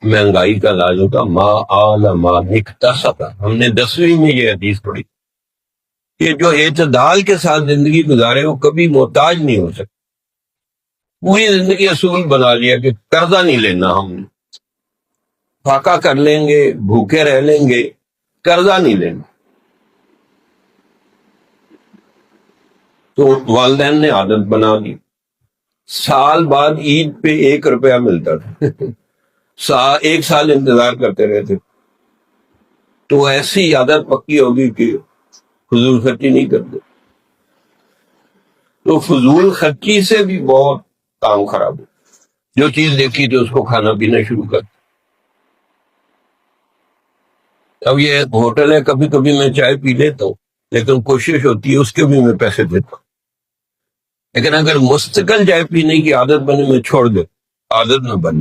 مہنگائی کا علاج ہوتا ما آل ما اکتسب. ہم نے 10ویں میں یہ حدیث پڑھی کہ جو اعتدال کے ساتھ زندگی گزارے وہ کبھی محتاج نہیں ہو سکتا. پوری زندگی اصول بنا لیا کہ قرضہ نہیں لینا، ہم فاقہ کر لیں گے، بھوکے رہ لیں گے، قرضہ نہیں لینا. تو والدین نے عادت بنا دی. سال بعد عید پہ 1 روپیہ ملتا تھا، 1 سال انتظار کرتے رہتے. تو ایسی عادت پکی ہوگی کہ فضول خرچی نہیں کرتے. تو فضول خرچی سے بھی بہت کام خراب ہو. جو چیز دیکھی تو اس کو کھانا پینا شروع کر. اب یہ ہوٹل ہے، کبھی کبھی میں چائے پی لیتا ہوں، لیکن کوشش ہوتی ہے اس کے بھی میں پیسے دیتا ہوں. لیکن اگر مستقل چائے پینے کی عادت بنے، میں چھوڑ دے، عادت نہ بن.